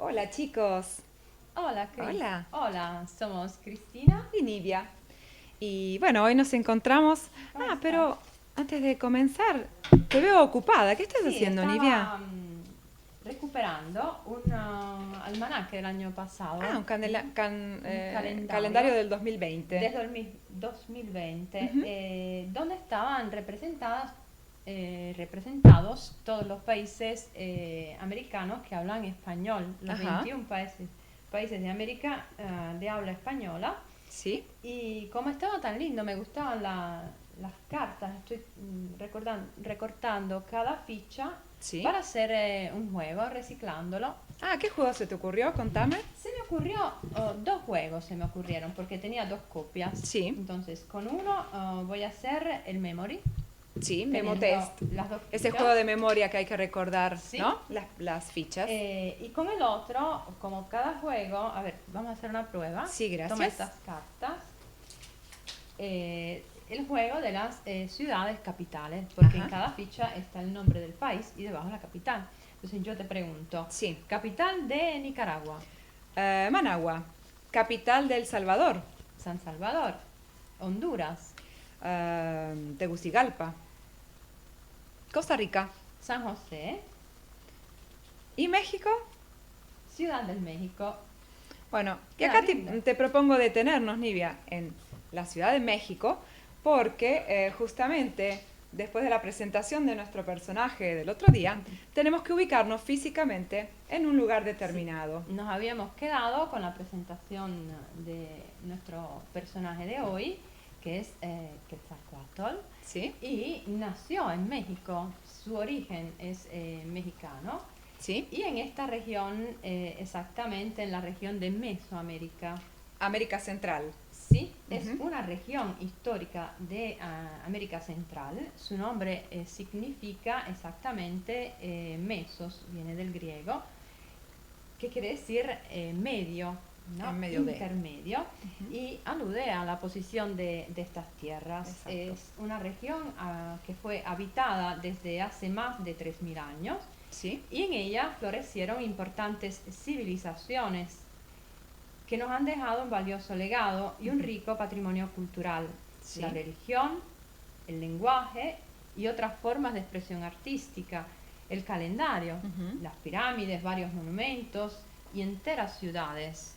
Hola chicos. Hola, Cris. Hola. Hola, somos Cristina. Y Nivia. Y bueno, hoy nos encontramos. ¿Cómo estás? Pero antes de comenzar, te veo ocupada. ¿Qué estás Sí, haciendo, Nivia? estaba recuperando un almanaque del año pasado, Un un calendario calendario del 2020. desde el 2020, Ujú. donde estaban representados todos los países americanos que hablan español, los Ajá. 21 países de América de habla española. Sí. Y como estaba tan lindo, me gustaban las cartas, estoy recortando cada ficha Sí. para hacer un juego, reciclándolo. ¿Qué juego se te ocurrió? Contame. Se me ocurrió, dos juegos se me ocurrieron porque tenía dos copias. Sí. Entonces, con uno voy a hacer el memory, Sí, Memo teniendo Test. las dos Ese fichas. juego de memoria que hay que recordar, Sí. ¿no? Las fichas. Y con el otro, como cada juego, a ver, vamos a hacer una prueba. Sí, Toma gracias. estas cartas. El juego de las ciudades capitales, porque en Ajá. cada ficha está el nombre del país y debajo la capital. Entonces yo te pregunto, Sí. capital de Nicaragua, Managua. Capital de El Salvador. San Salvador, Honduras, Tegucigalpa. Costa Rica. San José, ¿Y México? Ciudad del México. Bueno, y Queda acá linda. te propongo detenernos, Nivia, en la Ciudad de México, porque justamente después de la presentación de nuestro personaje del otro día, tenemos que ubicarnos físicamente en un lugar Sí, determinado. nos habíamos quedado con la presentación de nuestro personaje de hoy, que es Quetzalcóatl, ¿Sí? y nació en México. Su origen es mexicano. ¿Sí? Y en esta región, exactamente en la región de Mesoamérica. América Central. Sí, es Ujú. una región histórica de América Central. Su nombre significa exactamente mesos, viene del griego, que quiere decir medio, ¿no? En medio de. Intermedio, Ujú. y alude a la posición de estas tierras. Exacto. Es una región que fue habitada desde hace más de 3.000 años ¿Sí? y en ella florecieron importantes civilizaciones que nos han dejado un valioso legado y un rico patrimonio cultural. La ¿Sí? religión, el lenguaje y otras formas de expresión artística, el calendario, Ujú. las pirámides, varios monumentos y enteras ciudades.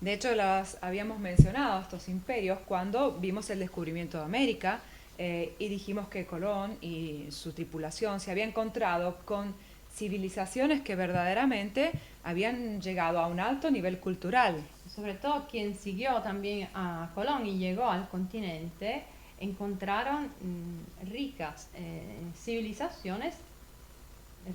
De hecho, las habíamos mencionado, estos imperios, cuando vimos el descubrimiento de América y dijimos que Colón y su tripulación se habían encontrado con civilizaciones que verdaderamente habían llegado a un alto nivel cultural. Sobre todo quien siguió también a Colón y llegó al continente, encontraron ricas civilizaciones,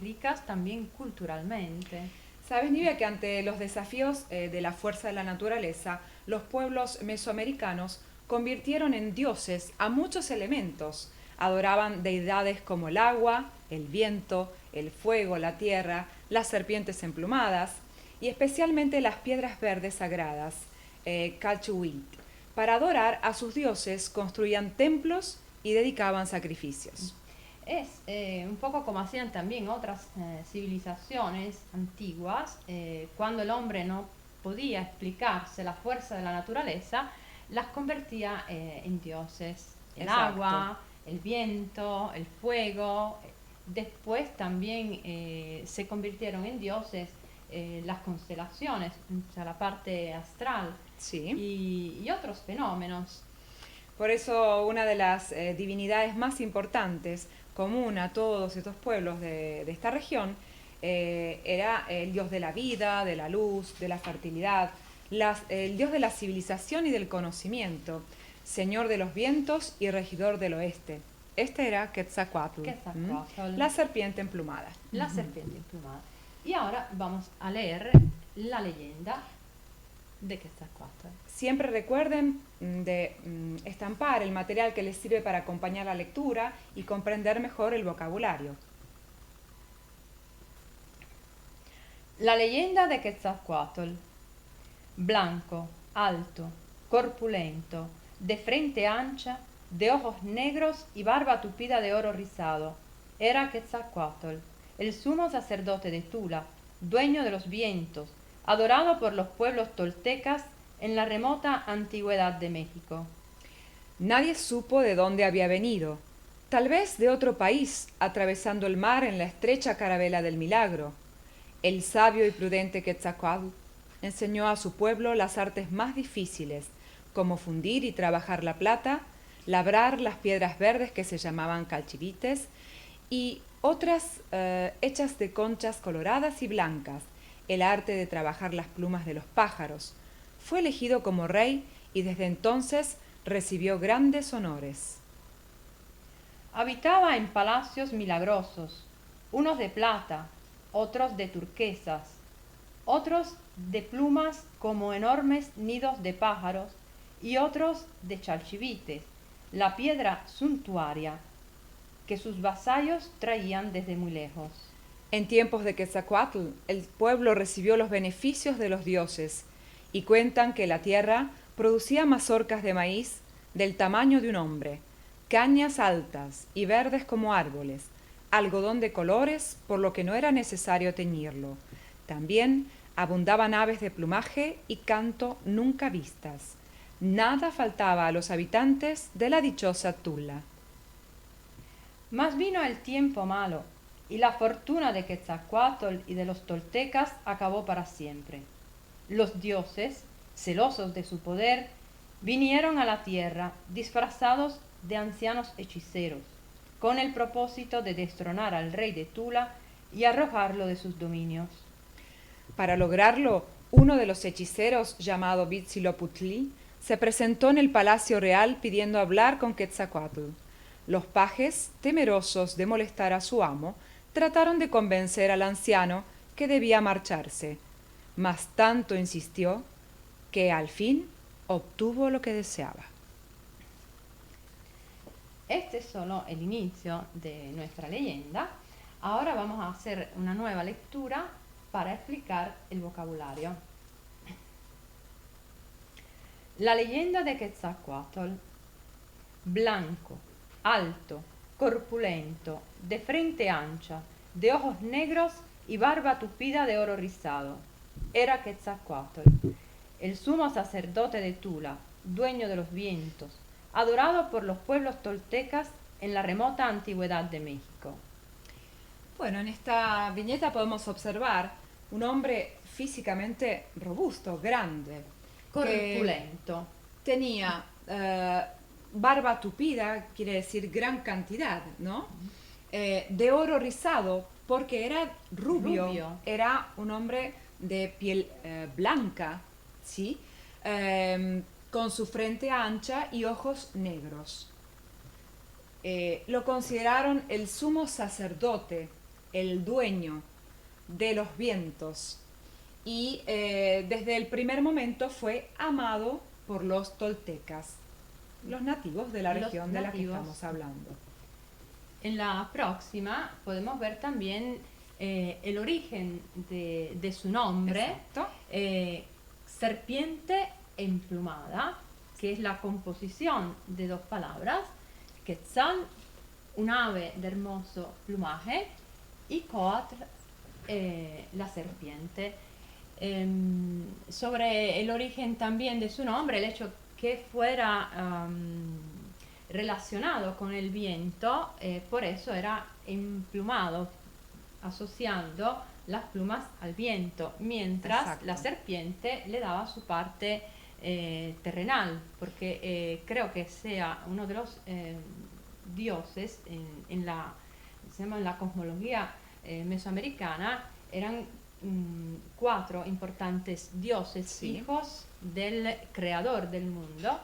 ricas también culturalmente. ¿Sabes, Nivea, que ante los desafíos de la fuerza de la naturaleza, los pueblos mesoamericanos convirtieron en dioses a muchos elementos? Adoraban deidades como el agua, el viento, el fuego, la tierra, las serpientes emplumadas y especialmente las piedras verdes sagradas, Calchuit. Para adorar a sus dioses construían templos y dedicaban sacrificios. Es un poco como hacían también otras civilizaciones antiguas, cuando el hombre no podía explicarse la fuerza de la naturaleza, las convertía en dioses. El Exacto. agua, el viento, el fuego. Después también se convirtieron en dioses las constelaciones, o sea, la parte astral Sí. y otros fenómenos. Por eso una de las divinidades más importantes, común a todos estos pueblos de esta región, era el dios de la vida, de la luz, de la fertilidad, el dios de la civilización y del conocimiento, señor de los vientos y regidor del oeste. Este era Quetzalcoatl, Quetzalcóatl, la serpiente emplumada. la serpiente emplumada. Y ahora vamos a leer la leyenda de Quetzalcóatl. Siempre recuerden de estampar el material que les sirve para acompañar la lectura y comprender mejor el vocabulario. La leyenda de Quetzalcóatl. Blanco, alto, corpulento, de frente ancha, de ojos negros y barba tupida de oro rizado. Era Quetzalcóatl, el sumo sacerdote de Tula, dueño de los vientos, adorado por los pueblos toltecas en la remota antigüedad de México. Nadie supo de dónde había venido, tal vez de otro país, atravesando el mar en la estrecha carabela del milagro. El sabio y prudente Quetzalcóatl enseñó a su pueblo las artes más difíciles, como fundir y trabajar la plata, labrar las piedras verdes que se llamaban calchivites y otras hechas de conchas coloradas y blancas, el arte de trabajar las plumas de los pájaros. Fue elegido como rey y desde entonces recibió grandes honores. Habitaba en palacios milagrosos, unos de plata, otros de turquesas, otros de plumas como enormes nidos de pájaros y otros de chalchivites, la piedra suntuaria que sus vasallos traían desde muy lejos. En tiempos de Quetzalcóatl, el pueblo recibió los beneficios de los dioses y cuentan que la tierra producía mazorcas de maíz del tamaño de un hombre, cañas altas y verdes como árboles, algodón de colores por lo que no era necesario teñirlo. También abundaban aves de plumaje y canto nunca vistas. Nada faltaba a los habitantes de la dichosa Tula. Mas vino el tiempo malo, y la fortuna de Quetzalcóatl y de los toltecas acabó para siempre. Los dioses, celosos de su poder, vinieron a la tierra disfrazados de ancianos hechiceros, con el propósito de destronar al rey de Tula y arrojarlo de sus dominios. Para lograrlo, uno de los hechiceros, llamado Huitzilopochtli, se presentó en el palacio real pidiendo hablar con Quetzalcóatl. Los pajes, temerosos de molestar a su amo, trataron de convencer al anciano que debía marcharse, mas tanto insistió que al fin obtuvo lo que deseaba. Este es solo el inicio de nuestra leyenda. Ahora vamos a hacer una nueva lectura para explicar el vocabulario. La leyenda de Quetzalcóatl: blanco, alto, corpulento, de frente ancha, de ojos negros y barba tupida de oro rizado. Era Quetzalcóatl, el sumo sacerdote de Tula, dueño de los vientos, adorado por los pueblos toltecas en la remota antigüedad de México. Bueno, en esta viñeta podemos observar un hombre físicamente robusto, grande, Corpulento. tenía barba tupida, quiere decir gran cantidad, ¿no? De oro rizado, porque era rubio. Era un hombre de piel blanca, ¿sí? Con su frente ancha y ojos negros. Lo consideraron el sumo sacerdote, el dueño de los vientos, y desde el primer momento fue amado por los toltecas, los nativos de la región de la que estamos hablando. En la próxima podemos ver también el origen de su nombre, serpiente emplumada, que es la composición de dos palabras, Quetzal, un ave de hermoso plumaje, y Coatl, la serpiente. Sobre el origen también de su nombre, el hecho que fuera relacionado con el viento, por eso era emplumado, asociando las plumas al viento, mientras Exacto. la serpiente le daba su parte terrenal, porque creo que sea uno de los dioses en la cosmología mesoamericana. Eran 4 importantes dioses, sí, hijos del creador del mundo,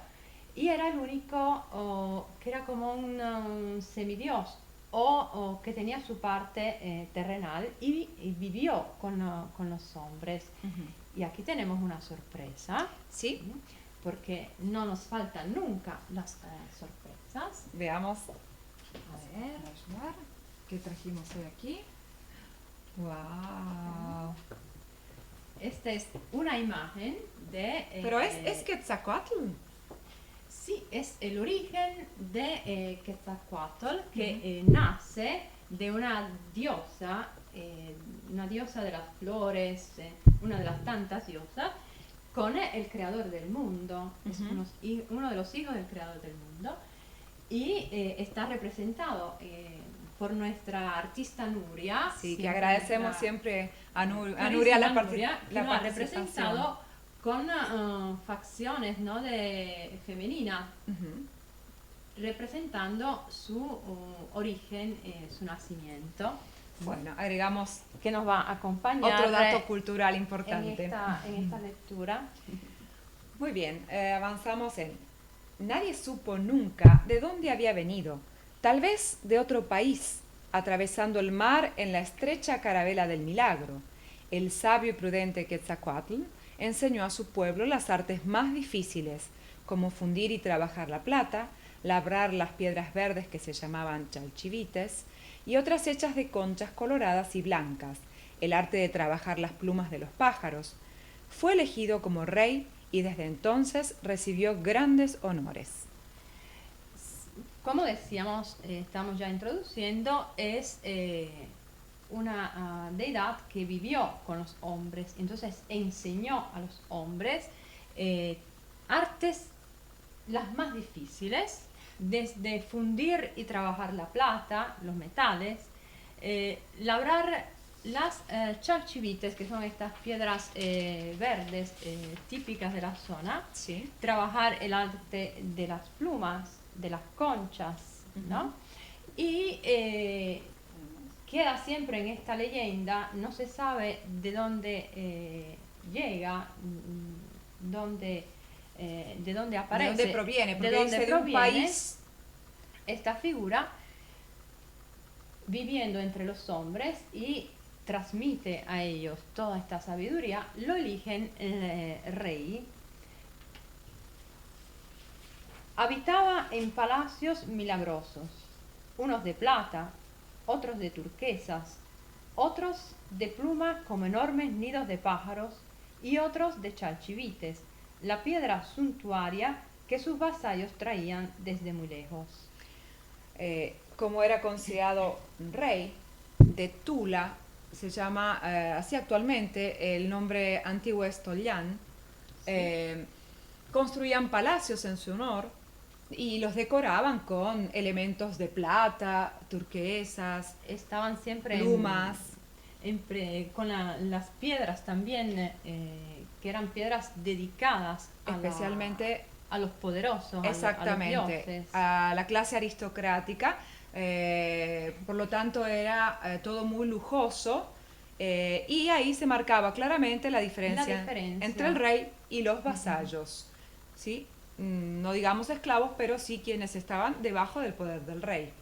y era el único que era como un semidios o que tenía su parte terrenal y vivió con los hombres. Y aquí tenemos una sorpresa, ¿sí? Porque no nos faltan nunca las sorpresas. Veamos, A ver, ¿qué trajimos hoy aquí? ¡Wow! esta es una imagen de... Pero es Quetzalcóatl. Sí, es el origen de Quetzalcóatl, que nace de una diosa una diosa de las flores, una de las tantas diosas, con el creador del mundo, es uno de los hijos del creador del mundo, y está representado por nuestra artista Nuria. Sí, que agradecemos siempre a Nuria Nuria la que nos ha participación. representado con facciones, ¿no?, femeninas, representando su origen, su nacimiento. Bueno, agregamos que nos va a acompañar otro dato cultural importante en esta lectura. Muy bien, avanzamos en: nadie supo nunca de dónde había venido, tal vez de otro país, atravesando el mar en la estrecha carabela del milagro. El sabio y prudente Quetzalcóatl enseñó a su pueblo las artes más difíciles, como fundir y trabajar la plata, labrar las piedras verdes que se llamaban chalchivites, y otras hechas de conchas coloradas y blancas, el arte de trabajar las plumas de los pájaros. Fue elegido como rey y desde entonces recibió grandes honores. Como decíamos, estamos ya introduciendo, es una deidad que vivió con los hombres, entonces enseñó a los hombres artes las más difíciles, desde fundir y trabajar la plata, los metales, labrar las chalchivites, que son estas piedras verdes típicas de la zona, Sí. trabajar el arte de las plumas, de las conchas, ¿no? Y queda siempre en esta leyenda, no se sabe de dónde llega, de dónde aparece, de dónde proviene, porque de dónde dice de un proviene país. Esta figura viviendo entre los hombres y transmite a ellos toda esta sabiduría. Lo eligen rey. Habitaba en palacios milagrosos, unos de plata, otros de turquesas, otros de pluma como enormes nidos de pájaros y otros de chalchivites, la piedra suntuaria que sus vasallos traían desde muy lejos. Como era considerado rey de Tula, se llama así actualmente, el nombre antiguo es Tollán. Construían palacios en su honor y los decoraban con elementos de plata, turquesas, estaban siempre plumas, con las piedras también, que eran piedras dedicadas especialmente a los poderosos, exactamente, a los dioses, a la clase aristocrática. Por lo tanto era todo muy lujoso, y ahí se marcaba claramente la diferencia entre el rey y los vasallos, ¿sí? No digamos esclavos, pero sí quienes estaban debajo del poder del rey.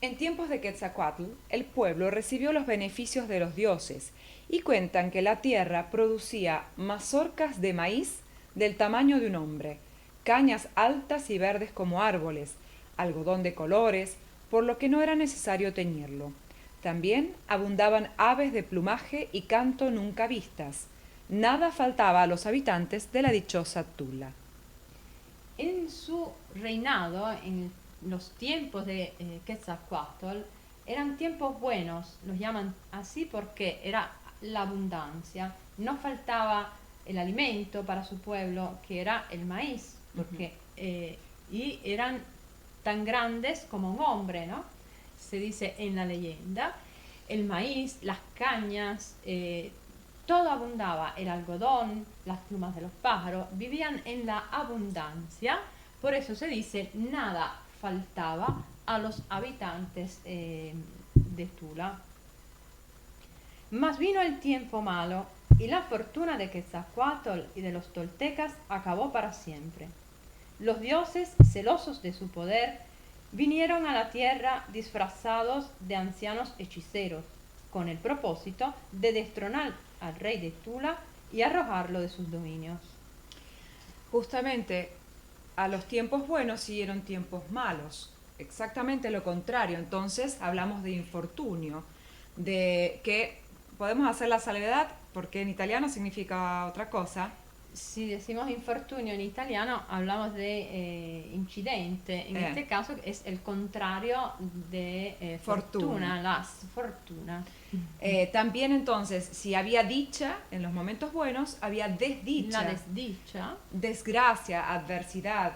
En tiempos de Quetzalcóatl, el pueblo recibió los beneficios de los dioses y cuentan que la tierra producía mazorcas de maíz del tamaño de un hombre, cañas altas y verdes como árboles, algodón de colores, por lo que no era necesario teñirlo. También abundaban aves de plumaje y canto nunca vistas. Nada faltaba a los habitantes de la dichosa Tula. En su reinado, en los tiempos de Quetzalcóatl, eran tiempos buenos, los llaman así porque era la abundancia, no faltaba el alimento para su pueblo, que era el maíz, porque y eran tan grandes como un hombre, ¿no? Se dice en la leyenda, el maíz, las cañas, todo abundaba, el algodón, las plumas de los pájaros, vivían en la abundancia, por eso se dice nada faltaba a los habitantes de Tula. Mas vino el tiempo malo y la fortuna de Quetzalcóatl y de los toltecas acabó para siempre. Los dioses, celosos de su poder, vinieron a la tierra disfrazados de ancianos hechiceros, con el propósito de destronar al rey de Tula y arrojarlo de sus dominios. Justamente a los tiempos buenos siguieron tiempos malos, exactamente lo contrario. Entonces hablamos de infortunio, de que podemos hacer la salvedad porque en italiano significa otra cosa. si decimos infortunio en italiano, hablamos de incidente. En este caso es el contrario de fortuna, la sfortuna. También entonces, si había dicha en los momentos buenos, había desdicha. La desdicha. Desgracia, adversidad.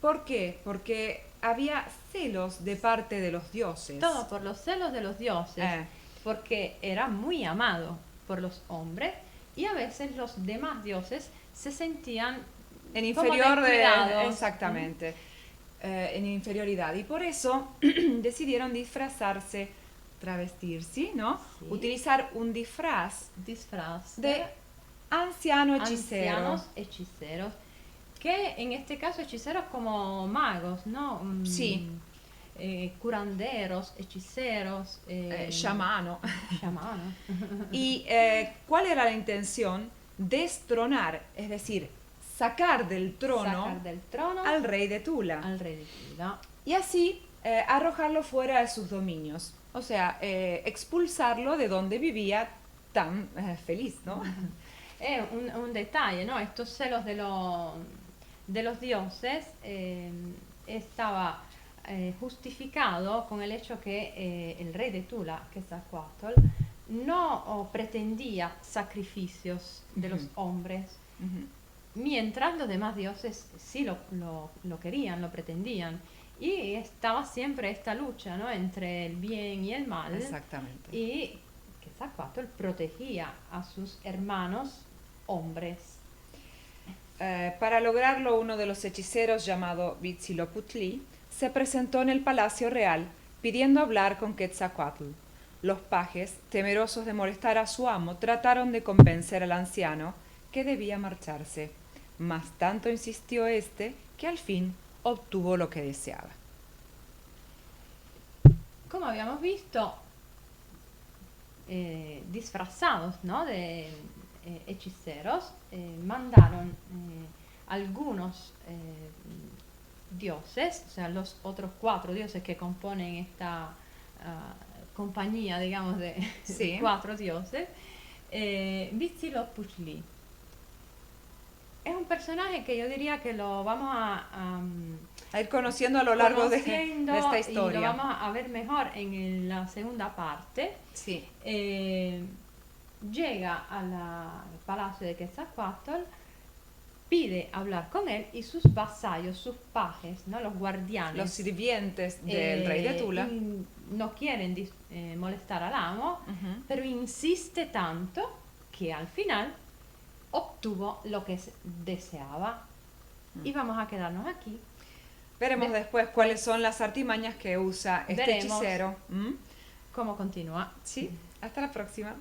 ¿Por qué? Porque había celos de parte de los dioses. Todo por los celos de los dioses. Porque era muy amado por los hombres y a veces los demás dioses se sentían en inferior exactamente, en inferioridad, y por eso decidieron disfrazarse, travestirse, ¿no? Sí. Utilizar un disfraz de ancianos hechiceros, que en este caso hechiceros como magos, ¿no? Sí. Curanderos, hechiceros, chamano. ¿Y cuál era la intención? Destronar, es decir, sacar del trono al rey de Tula. Y así arrojarlo fuera de sus dominios. O sea, expulsarlo de donde vivía tan feliz, ¿no? Es un detalle, ¿no? Estos celos de los dioses estaba justificado con el hecho que el rey de Tula, Quetzalcóatl, no pretendía sacrificios de los hombres, mientras los demás dioses sí lo querían, lo pretendían. Y estaba siempre esta lucha, ¿no? Entre el bien y el mal. Exactamente. Y Quetzalcóatl protegía a sus hermanos hombres. Para lograrlo, uno de los hechiceros, llamado Huitzilopochtli, se presentó en el palacio real pidiendo hablar con Quetzalcóatl. Los pajes, temerosos de molestar a su amo, trataron de convencer al anciano que debía marcharse, mas tanto insistió este que al fin obtuvo lo que deseaba. Como habíamos visto, disfrazados, ¿no?, de hechiceros, mandaron algunos dioses, o sea, los otros 4 dioses que componen esta compañía, digamos, de sí. 4 dioses. Huitzilopochtli es un personaje que yo diría que lo vamos a ir conociendo a lo largo de esta historia. Y lo vamos a ver mejor en la segunda parte. Sí. Llega al palacio de Quetzalcóatl, pide hablar con él, y sus vasallos, sus pajes, ¿no?, los guardianes, los sirvientes del rey de Tula, no quieren molestar al amo, pero insiste tanto que al final obtuvo lo que deseaba. Y vamos a quedarnos aquí. Veremos después cuáles son las artimañas que usa este hechicero. ¿Cómo continúa? Sí, hasta la próxima.